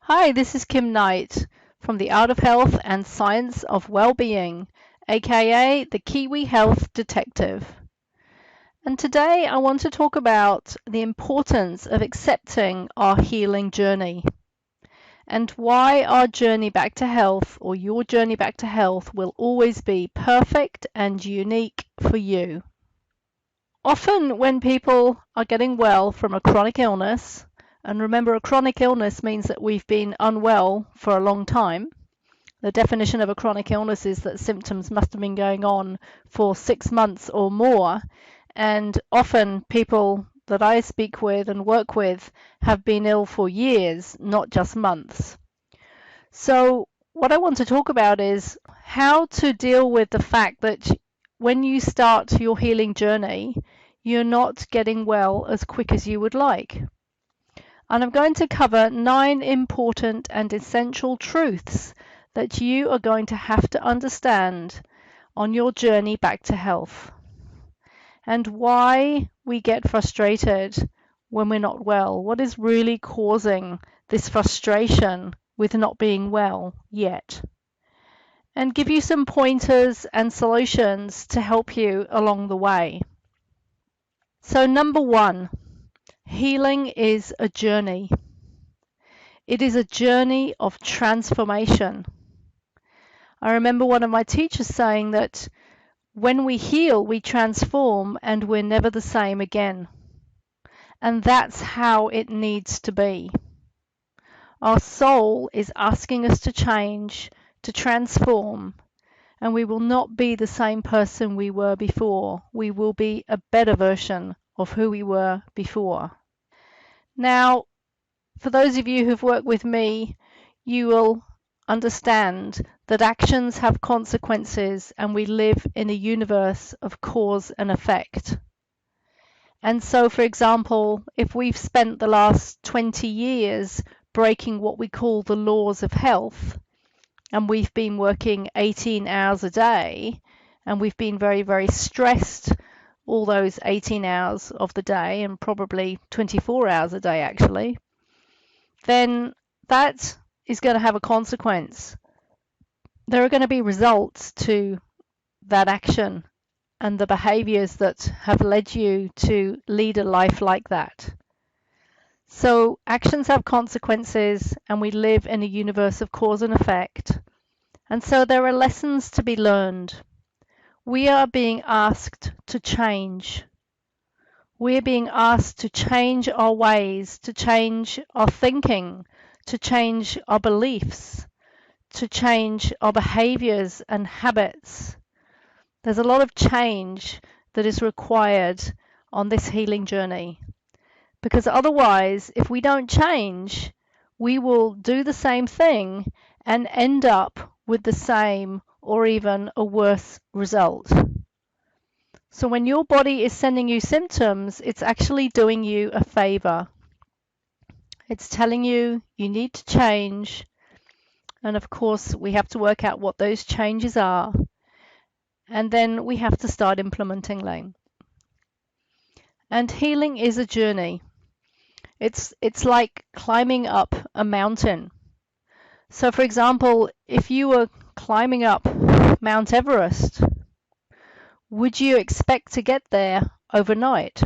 Hi, this is Kim Knight from the Art of Health and Science of Wellbeing, aka the Kiwi Health Detective. And today I want to talk about the importance of accepting our healing journey and why our journey back to health, or your journey back to health, will always be perfect and unique for you. Often when people are getting well from a chronic illness, and remember, a chronic illness means that we've been unwell for a long time. The definition of a chronic illness is that symptoms must have been going on for 6 months or more. And often people that I speak with and work with have been ill for years, not just months. So what I want to talk about is how to deal with the fact that when you start your healing journey, you're not getting well as quick as you would like. And I'm going to cover 9 important and essential truths that you are going to have to understand on your journey back to health, and why we get frustrated when we're not well. What is really causing this frustration with not being well yet? And give you some pointers and solutions to help you along the way. So number 1, healing is a journey. It is a journey of transformation. I remember one of my teachers saying that when we heal, we transform and we're never the same again. And that's how it needs to be. Our soul is asking us to change, to transform, and we will not be the same person we were before. We will be a better version of who we were before. Now, for those of you who've worked with me, you will understand that actions have consequences and we live in a universe of cause and effect. And so, for example, if we've spent the last 20 years breaking what we call the laws of health, and we've been working 18 hours a day, and we've been very, very stressed all those 18 hours of the day, and probably 24 hours a day actually, then that is going to have a consequence. There are going to be results to that action and the behaviors that have led you to lead a life like that. So actions have consequences, and we live in a universe of cause and effect. And so there are lessons to be learned. We are being asked to change. We're being asked to change our ways, to change our thinking, to change our beliefs, to change our behaviors and habits. There's a lot of change that is required on this healing journey, because otherwise, if we don't change, we will do the same thing and end up with the same or even a worse result. So when your body is sending you symptoms, it's actually doing you a favor. It's telling you you need to change. And of course, we have to work out what those changes are. And then we have to start implementing them. And healing is a journey. It's like climbing up a mountain. So for example, if you were climbing up Mount Everest, would you expect to get there overnight?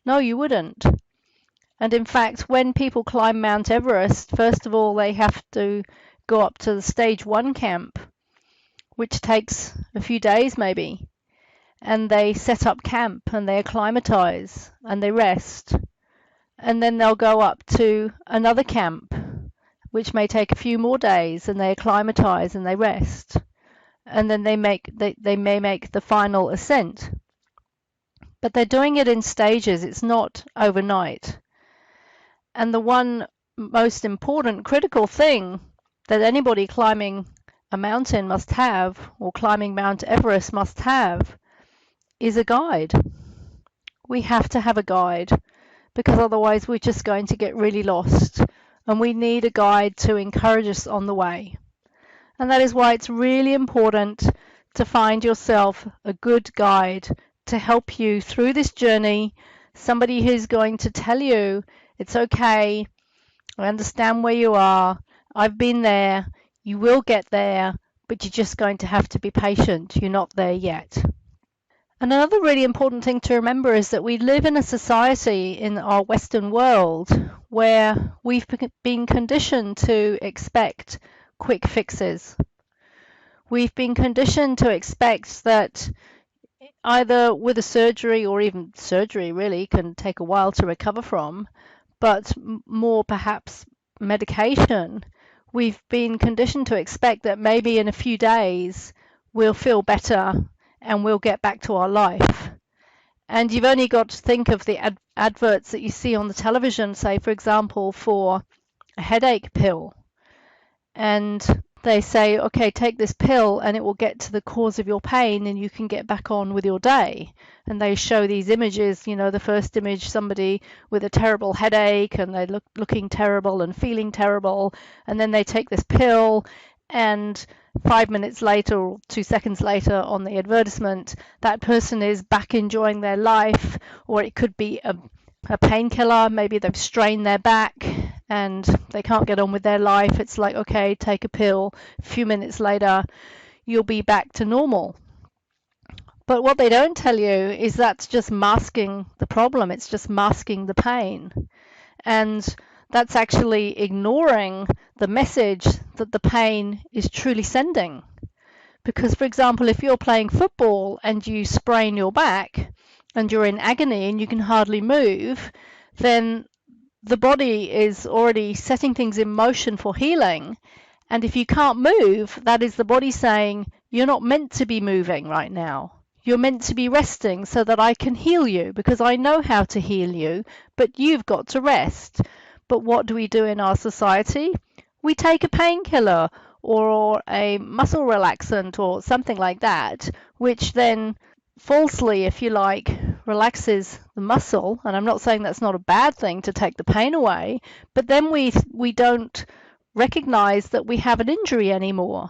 No, you wouldn't. And in fact, when people climb Mount Everest, first of all, they have to go up to the stage 1 camp, which takes a few days maybe. And they set up camp and they acclimatize and they rest. And then they'll go up to another camp, which may take a few more days, and they acclimatize and they rest. And then they may make the final ascent. But they're doing it in stages. It's not overnight. And the one most important critical thing that anybody climbing a mountain must have, or climbing Mount Everest must have, is a guide. We have to have a guide, because otherwise we're just going to get really lost, and we need a guide to encourage us on the way. And that is why it's really important to find yourself a good guide to help you through this journey, somebody who's going to tell you it's okay, I understand where you are. I've been there. You will get there, but you're just going to have to be patient. You're not there yet. And another really important thing to remember is that we live in a society in our Western world where we've been conditioned to expect quick fixes. We've been conditioned to expect that either with a surgery, or even surgery really can take a while to recover from, but more perhaps medication, we've been conditioned to expect that maybe in a few days we'll feel better and we'll get back to our life. And you've only got to think of the adverts that you see on the television, say, for example, for a headache pill. And they say, okay, take this pill and it will get to the cause of your pain and you can get back on with your day. And they show these images, you know, the first image, somebody with a terrible headache and they're looking terrible and feeling terrible. And then they take this pill and 5 minutes later or 2 seconds later on the advertisement, that person is back enjoying their life. Or it could be a painkiller, maybe they've strained their back and they can't get on with their life. It's like, okay, take a pill, a few minutes later you'll be back to normal. But what they don't tell you is that's just masking the problem. It's just masking the pain. And that's actually ignoring the message that the pain is truly sending. Because, for example, if you're playing football and you sprain your back and you're in agony and you can hardly move, then the body is already setting things in motion for healing. And if you can't move, that is the body saying, you're not meant to be moving right now. You're meant to be resting so that I can heal you, because I know how to heal you, but you've got to rest. But what do we do in our society? We take a painkiller or a muscle relaxant or something like that, which then falsely, if you like, relaxes the muscle. And I'm not saying that's not a bad thing to take the pain away, but then we don't recognize that we have an injury anymore.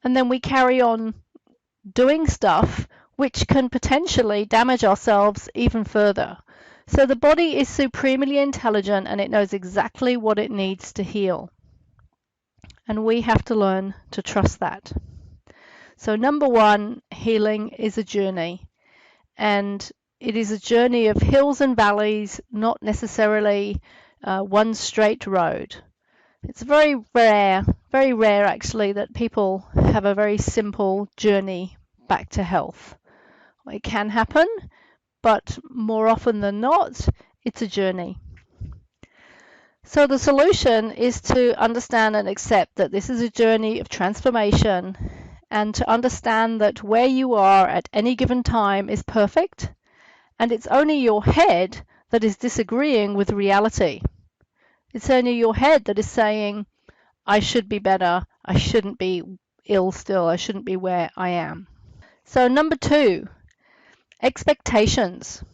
And then we carry on doing stuff which can potentially damage ourselves even further. So the body is supremely intelligent and it knows exactly what it needs to heal. And we have to learn to trust that. So number one, healing is a journey. And it is a journey of hills and valleys, not necessarily one straight road. It's very rare actually, that people have a very simple journey back to health. It can happen, but more often than not, it's a journey. So the solution is to understand and accept that this is a journey of transformation, and to understand that where you are at any given time is perfect, and it's only your head that is disagreeing with reality. It's only your head that is saying, I should be better, I shouldn't be ill still, I shouldn't be where I am. So number two, expectations.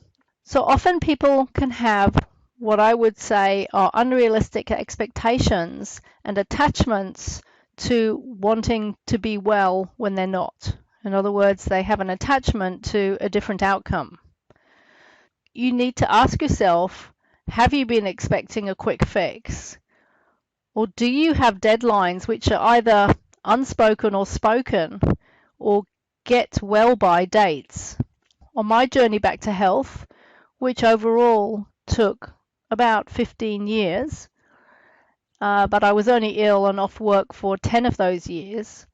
So often people can have what I would say are unrealistic expectations and attachments to wanting to be well when they're not. In other words, they have an attachment to a different outcome. You need to ask yourself, have you been expecting a quick fix? Or do you have deadlines which are either unspoken or spoken, or get well by dates? On my journey back to health, which overall took about 15 years, but I was only ill and off work for 10 of those years.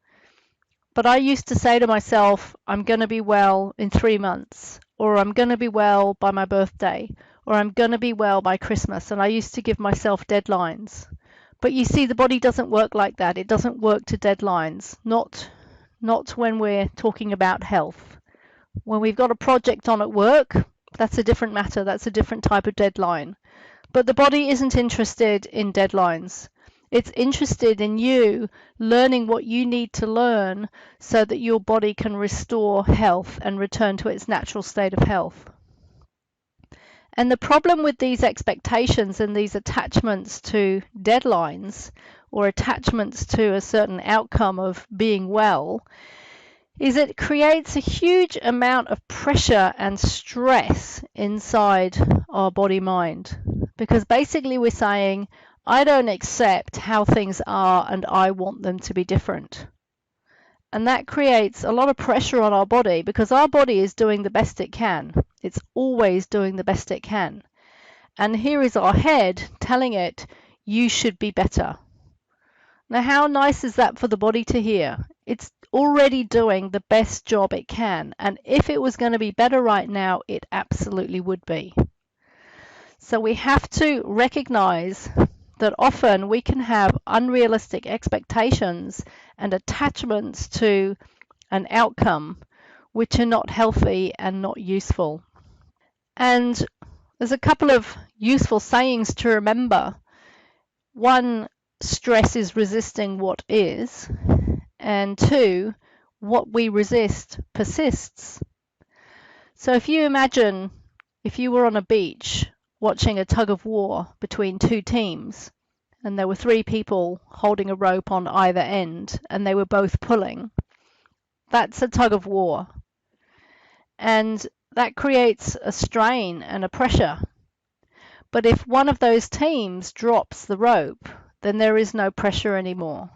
But I used to say to myself, I'm going to be well in 3 months, or I'm going to be well by my birthday, or I'm going to be well by Christmas. And I used to give myself deadlines. But you see, the body doesn't work like that. It doesn't work to deadlines, not when we're talking about health. When we've got a project on at work, that's a different matter. That's a different type of deadline. But the body isn't interested in deadlines. It's interested in you learning what you need to learn so that your body can restore health and return to its natural state of health. And the problem with these expectations and these attachments to deadlines, or attachments to a certain outcome of being well, is it creates a huge amount of pressure and stress inside our body mind. Because basically we're saying, I don't accept how things are and I want them to be different. And that creates a lot of pressure on our body because our body is doing the best it can. It's always doing the best it can. And here is our head telling it, you should be better. Now, how nice is that for the body to hear? It's already doing the best job it can. And if it was going to be better right now, it absolutely would be. So we have to recognize that often we can have unrealistic expectations and attachments to an outcome which are not healthy and not useful. And there's a couple of useful sayings to remember. One, stress is resisting what is, and two, what we resist persists. So if you imagine if you were on a beach watching a tug of war between two teams, and there were three people holding a rope on either end, and they were both pulling, that's a tug of war. And that creates a strain and a pressure. But if one of those teams drops the rope, then there is no pressure anymore.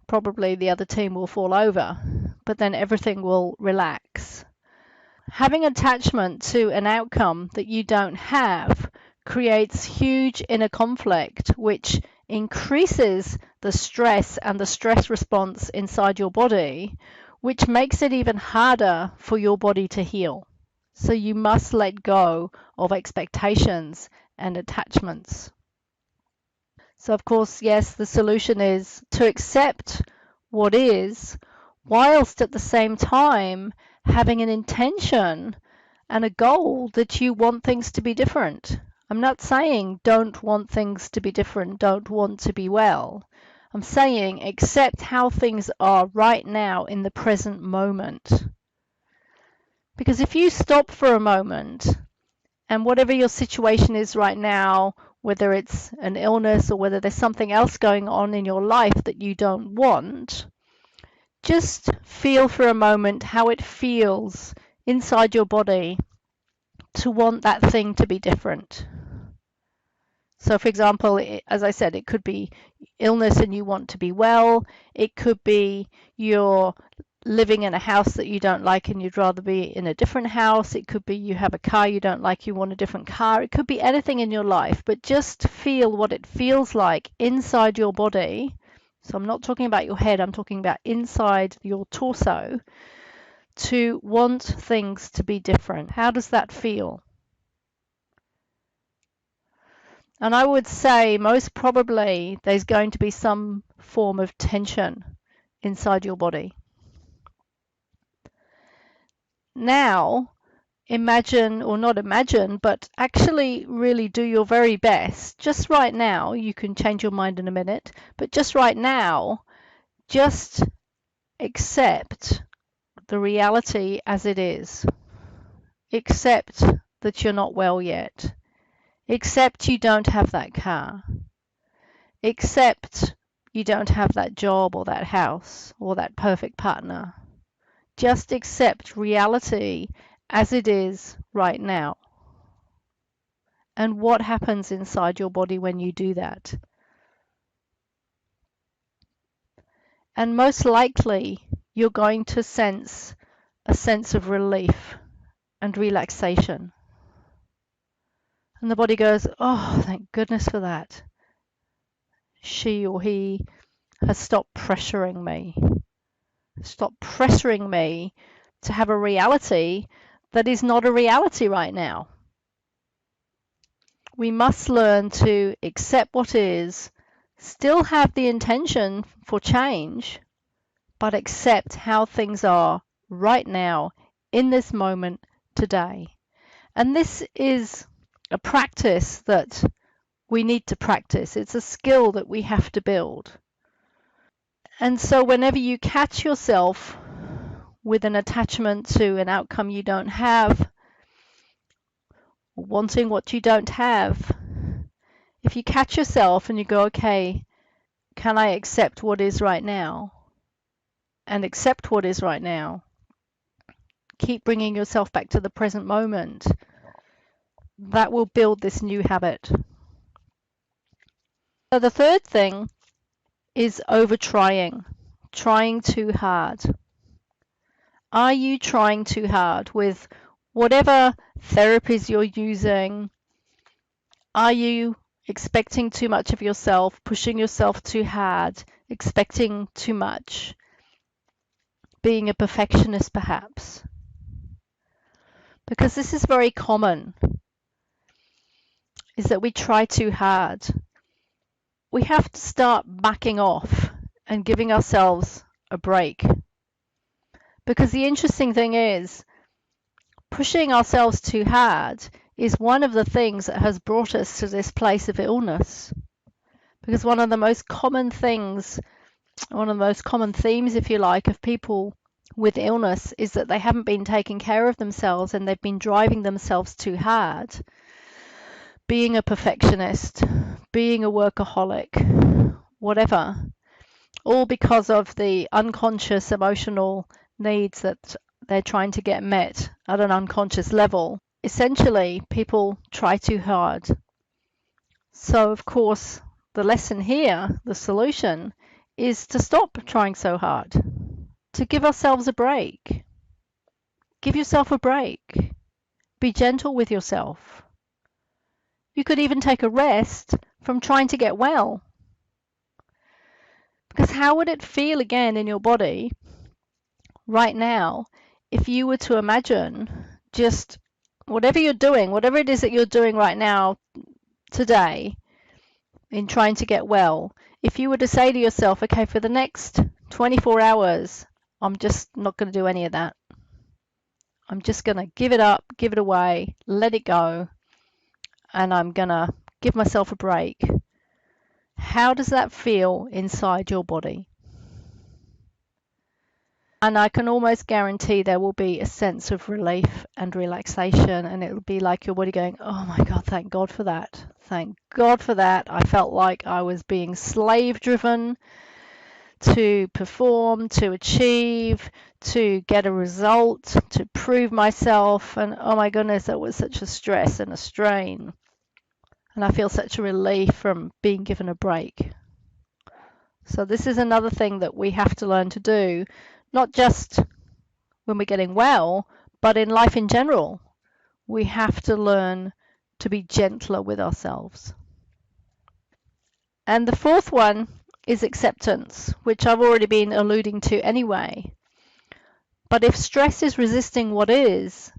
Probably the other team will fall over, but then everything will relax. Having attachment to an outcome that you don't have creates huge inner conflict, which increases the stress and the stress response inside your body, which makes it even harder for your body to heal. So you must let go of expectations and attachments. So, of course, yes, the solution is to accept what is, whilst at the same time having an intention and a goal that you want things to be different. I'm not saying don't want things to be different, don't want to be well. I'm saying accept how things are right now in the present moment. Because if you stop for a moment and whatever your situation is right now, whether it's an illness or whether there's something else going on in your life that you don't want, just feel for a moment how it feels inside your body to want that thing to be different. So, for example, as I said, it could be illness and you want to be well. It could be you're living in a house that you don't like and you'd rather be in a different house. It could be you have a car you don't like, you want a different car. It could be anything in your life, but just feel what it feels like inside your body. So I'm not talking about your head, I'm talking about inside your torso to want things to be different. How does that feel? And I would say most probably there's going to be some form of tension inside your body. Now, imagine, or not imagine, but actually really do your very best. Just right now, you can change your mind in a minute, but just right now, just accept the reality as it is. Accept that you're not well yet. Accept you don't have that car. Accept you don't have that job or that house or that perfect partner. Just accept reality as it is right now. And what happens inside your body when you do that? And most likely, you're going to sense a sense of relief and relaxation. And the body goes, oh, thank goodness for that. She or he has stopped pressuring me. Stop pressuring me to have a reality that is not a reality right now. We must learn to accept what is, still have the intention for change, but accept how things are right now, in this moment, today. And this is a practice that we need to practice. It's a skill that we have to build. And so whenever you catch yourself with an attachment to an outcome you don't have, wanting what you don't have, if you catch yourself and you go, okay, can I accept what is right now? And accept what is right now. Keep bringing yourself back to the present moment. That will build this new habit. So the third thing is over trying too hard. Are you trying too hard with whatever therapies you're using? Are you expecting too much of yourself, pushing yourself too hard, expecting too much, being a perfectionist perhaps? Because this is very common, is that we try too hard. We have to start backing off and giving ourselves a break. Because the interesting thing is, pushing ourselves too hard is one of the things that has brought us to this place of illness. Because one of the most common things, one of the most common themes, if you like, of people with illness is that they haven't been taking care of themselves and they've been driving themselves too hard. Being a perfectionist, being a workaholic, whatever, all because of the unconscious emotional needs that they're trying to get met at an unconscious level. Essentially, people try too hard. So, of course, the lesson here, the solution, is to stop trying so hard, to give ourselves a break. Give yourself a break. Be gentle with yourself. You could even take a rest from trying to get well. Because how would it feel again in your body right now if you were to imagine just whatever you're doing, whatever it is that you're doing right now, today, in trying to get well, if you were to say to yourself, okay, for the next 24 hours, I'm just not going to do any of that. I'm just going to give it up, give it away, let it go, and I'm going to give myself a break. How does that feel inside your body? And I can almost guarantee there will be a sense of relief and relaxation, and it will be like your body going, oh my God, thank God for that. Thank God for that. I felt like I was being slave driven to perform, to achieve, to get a result, to prove myself. And oh my goodness, that was such a stress and a strain. And I feel such a relief from being given a break. So this is another thing that we have to learn to do, not just when we're getting well, but in life in general. We have to learn to be gentler with ourselves. And the fourth one is acceptance, which I've already been alluding to anyway. But if stress is resisting what is,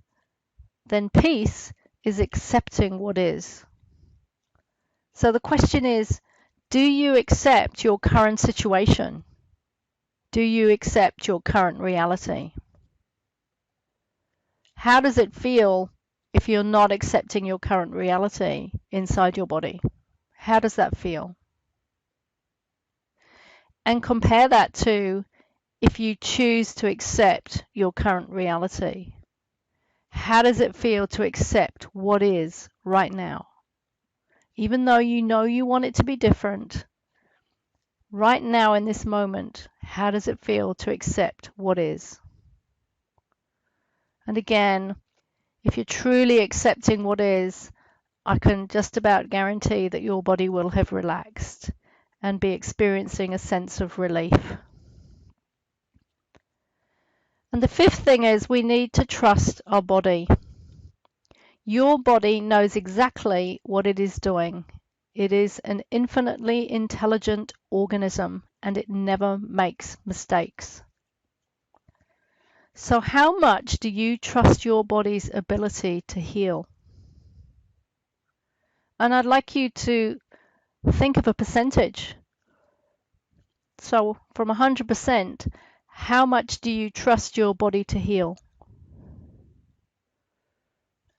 then peace is accepting what is. So the question is, do you accept your current situation? Do you accept your current reality? How does it feel if you're not accepting your current reality inside your body? How does that feel? And compare that to if you choose to accept your current reality. How does it feel to accept what is right now? Even though you know you want it to be different, right now in this moment, how does it feel to accept what is? And again, if you're truly accepting what is, I can just about guarantee that your body will have relaxed and be experiencing a sense of relief. And the fifth thing is we need to trust our body. Your body knows exactly what it is doing. It is an infinitely intelligent organism and it never makes mistakes. So how much do you trust your body's ability to heal? And I'd like you to think of a percentage. So from 100%, how much do you trust your body to heal?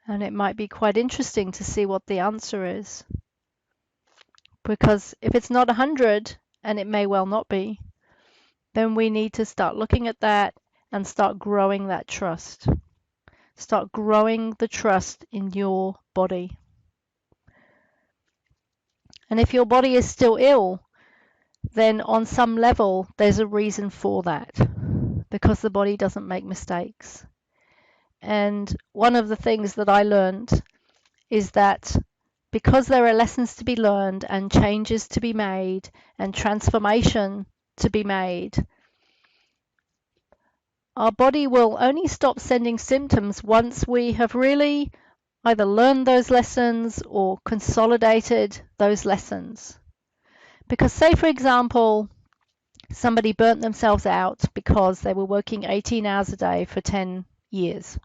And it might be quite interesting to see what the answer is. Because if it's not 100, and it may well not be, then we need to start looking at that and start growing that trust. Start growing the trust in your body. And if your body is still ill, then on some level there's a reason for that, because the body doesn't make mistakes. And one of the things that I learned is that because there are lessons to be learned and changes to be made and transformation to be made, our body will only stop sending symptoms once we have really either learned those lessons or consolidated those lessons. Because say, for example, somebody burnt themselves out because they were working 18 hours a day for 10 years.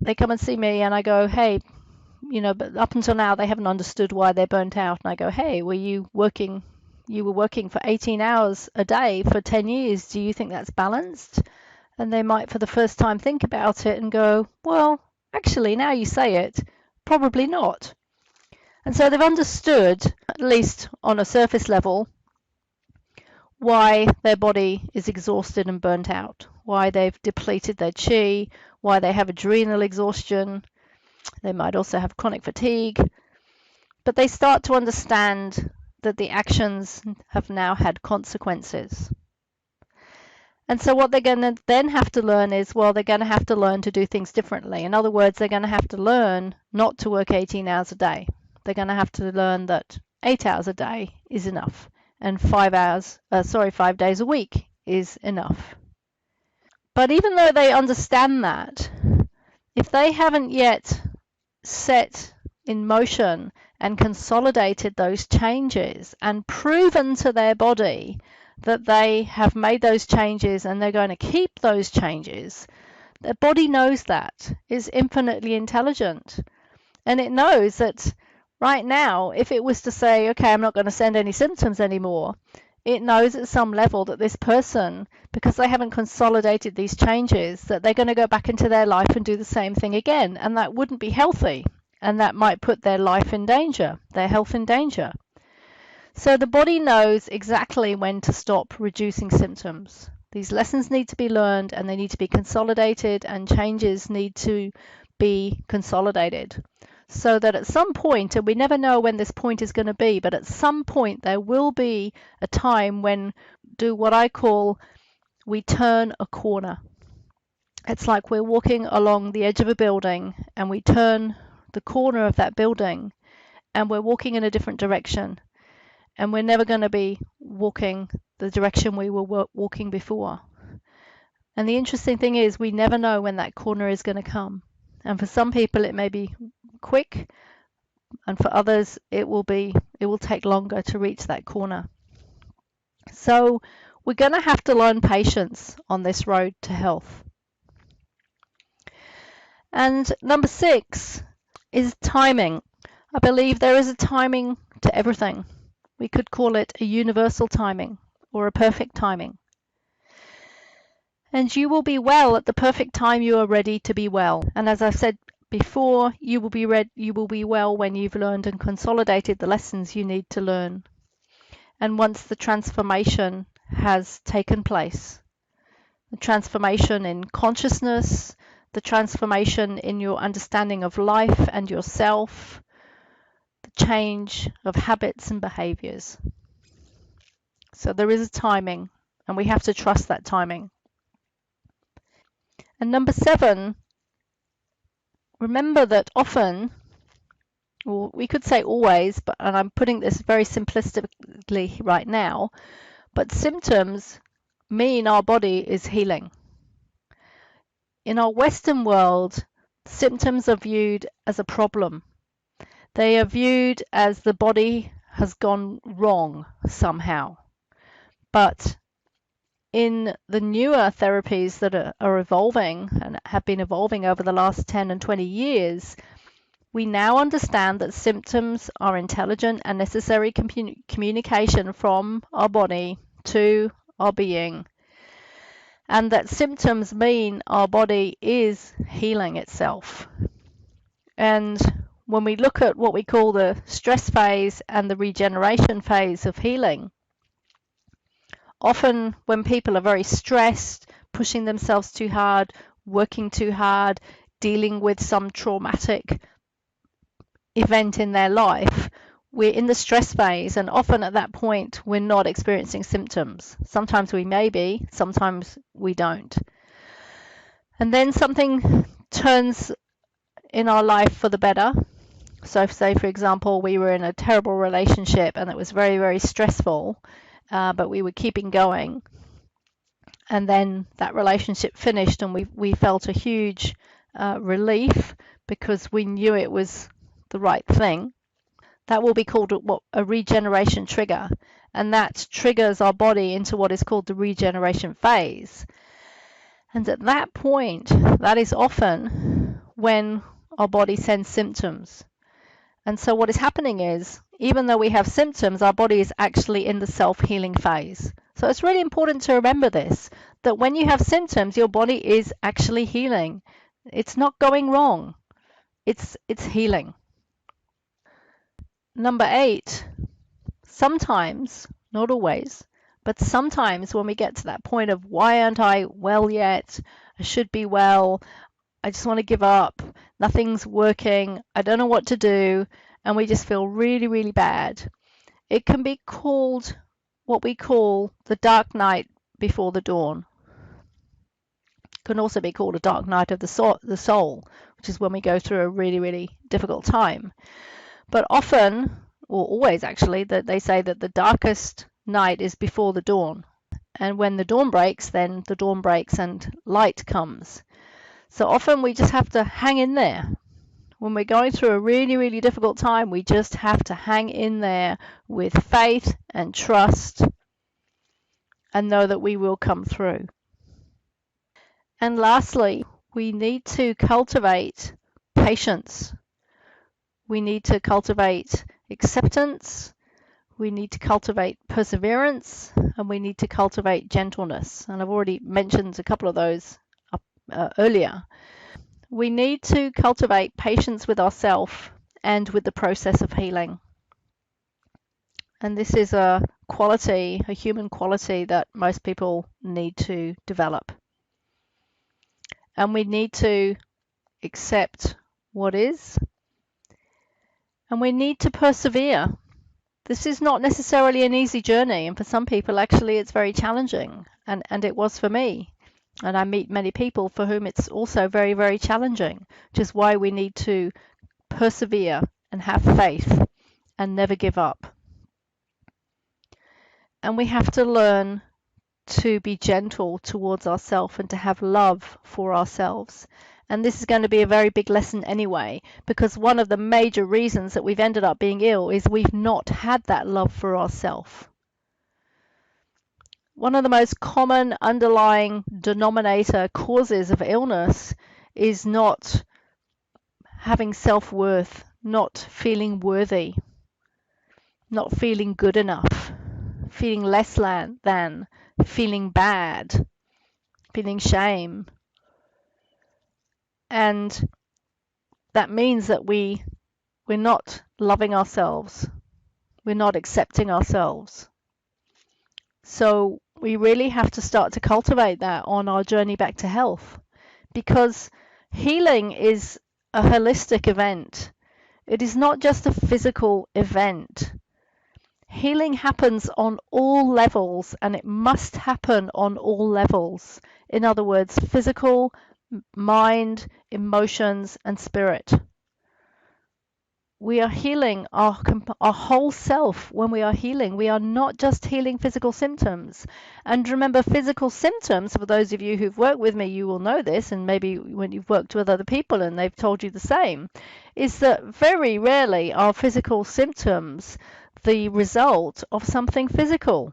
They come and see me and I go, hey, but up until now they haven't understood why they're burnt out. And I go, hey, you were working for 18 hours a day for 10 years. Do you think that's balanced? And they might for the first time think about it and go, well, actually, now you say it, probably not. And so they've understood, at least on a surface level, why their body is exhausted and burnt out, why they've depleted their chi, why they have adrenal exhaustion. They might also have chronic fatigue, but they start to understand that the actions have now had consequences. And so what they're going to then have to learn is, well, they're going to have to learn to do things differently. In other words, they're going to have to learn not to work 18 hours a day. They're going to have to learn that 8 hours a day is enough and 5 days a week is enough. But even though they understand that, if they haven't yet set in motion and consolidated those changes and proven to their body that they have made those changes and they're going to keep those changes, their body knows that, is infinitely intelligent. And it knows that right now, if it was to say, okay, I'm not going to send any symptoms anymore, it knows at some level that this person, because they haven't consolidated these changes, that they're going to go back into their life and do the same thing again. And that wouldn't be healthy. And that might put their life in danger, their health in danger. So the body knows exactly when to stop reducing symptoms. These lessons need to be learned and they need to be consolidated, and changes need to be consolidated. So that at some point, and we never know when this point is going to be, but at some point there will be a time when do what I call we turn a corner. It's like we're walking along the edge of a building and we turn the corner of that building and we're walking in a different direction. And we're never going to be walking the direction we were walking before. And the interesting thing is we never know when that corner is going to come. And for some people it may be quick, and for others it will take longer to reach that corner. So we're going to have to learn patience on this road to health. And number 6 is timing. I believe there is a timing to everything. We could call it a universal timing or a perfect timing. And you will be well at the perfect time you are ready to be well. And as I've said before, you will be well when you've learned and consolidated the lessons you need to learn. And once the transformation has taken place, the transformation in consciousness, the transformation in your understanding of life and yourself, the change of habits and behaviors. So there is a timing, and we have to trust that timing. And number 7, remember that often, or we could say always, and I'm putting this very simplistically right now, but symptoms mean our body is healing. In our Western world, symptoms are viewed as a problem. They are viewed as the body has gone wrong somehow. But in the newer therapies that are evolving and have been evolving over the last 10 and 20 years, we now understand that symptoms are intelligent and necessary communication from our body to our being, and that symptoms mean our body is healing itself. And when we look at what we call the stress phase and the regeneration phase of healing, often when people are very stressed, pushing themselves too hard, working too hard, dealing with some traumatic event in their life, we're in the stress phase, and often at that point we're not experiencing symptoms. Sometimes we may be, sometimes we don't. And then something turns in our life for the better. So say, for example, we were in a terrible relationship and it was very, very stressful, but we were keeping going. And then that relationship finished and we felt a huge relief because we knew it was the right thing. That will be called a regeneration trigger. And that triggers our body into what is called the regeneration phase. And at that point, that is often when our body sends symptoms. And so what is happening is, even though we have symptoms, our body is actually in the self-healing phase. So it's really important to remember this, that when you have symptoms, your body is actually healing. It's not going wrong. It's healing. Number 8, sometimes, not always, but sometimes when we get to that point of why aren't I well yet? I should be well. I just want to give up. Nothing's working. I don't know what to do. And we just feel really, really bad. It can be called what we call the dark night before the dawn. It can also be called a dark night of the soul, which is when we go through a really, really difficult time. But often, or always actually, that they say that the darkest night is before the dawn. And when the dawn breaks, then the dawn breaks and light comes. So often we just have to hang in there. When we're going through a really, really difficult time, we just have to hang in there with faith and trust and know that we will come through. And lastly, we need to cultivate patience. We need to cultivate acceptance. We need to cultivate perseverance, and we need to cultivate gentleness. And I've already mentioned a couple of those earlier. We need to cultivate patience with ourselves and with the process of healing. And this is a quality, a human quality that most people need to develop. And we need to accept what is, and we need to persevere. This is not necessarily an easy journey, and for some people, actually, it's very challenging, and it was for me. And I meet many people for whom it's also very, very challenging, which is why we need to persevere and have faith and never give up. And we have to learn to be gentle towards ourselves and to have love for ourselves. And this is going to be a very big lesson anyway, because one of the major reasons that we've ended up being ill is we've not had that love for ourselves. One of the most common underlying denominator causes of illness is not having self-worth, not feeling worthy, not feeling good enough, feeling less than, feeling bad, feeling shame. And that means that we're not loving ourselves. We're not accepting ourselves. So we really have to start to cultivate that on our journey back to health, because healing is a holistic event. It is not just a physical event. Healing happens on all levels, and it must happen on all levels. In other words, physical, mind, emotions, and spirit. We are healing our whole self when we are healing. We are not just healing physical symptoms. And remember, physical symptoms, for those of you who've worked with me, you will know this, and maybe when you've worked with other people and they've told you the same, is that very rarely are physical symptoms the result of something physical.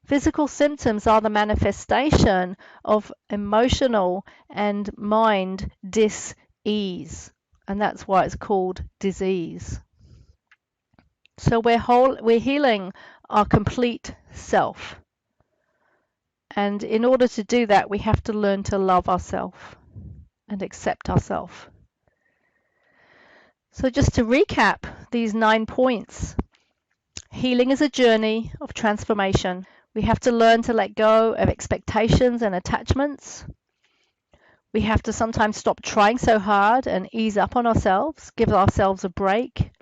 Physical symptoms are the manifestation of emotional and mind dis-ease. And that's why it's called disease. So we're healing our complete self. And in order to do that, we have to learn to love ourselves and accept ourselves. So just to recap these 9 points, healing is a journey of transformation. We have to learn to let go of expectations and attachments. We have to sometimes stop trying so hard and ease up on ourselves, give ourselves a break.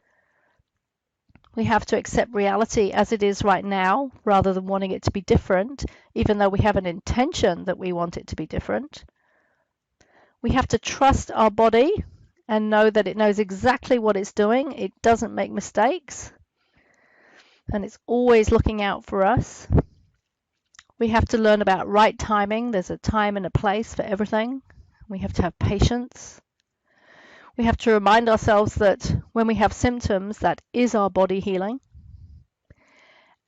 We have to accept reality as it is right now, rather than wanting it to be different, even though we have an intention that we want it to be different. We have to trust our body and know that it knows exactly what it's doing. It doesn't make mistakes, and it's always looking out for us. We have to learn about right timing. There's a time and a place for everything. We have to have patience. We have to remind ourselves that when we have symptoms, that is our body healing,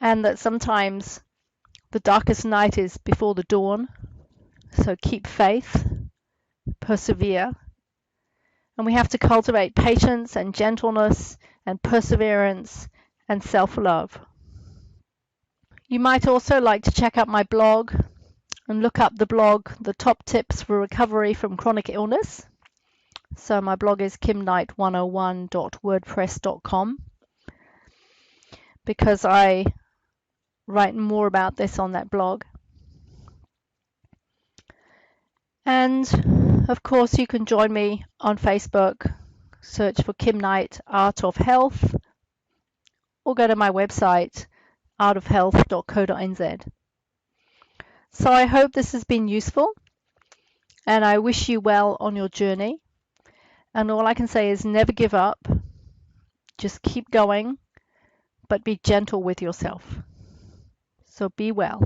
and that sometimes the darkest night is before the dawn. So keep faith, persevere, and we have to cultivate patience and gentleness and perseverance and self-love. You might also like to check out my blog and look up the blog, The Top Tips for Recovery from Chronic Illness. So my blog is kimknight101.wordpress.com, because I write more about this on that blog. And of course, you can join me on Facebook, search for Kim Knight Art of Health, or go to my website, artofhealth.co.nz. So I hope this has been useful, and I wish you well on your journey. And all I can say is never give up. Just keep going, but be gentle with yourself. So be well.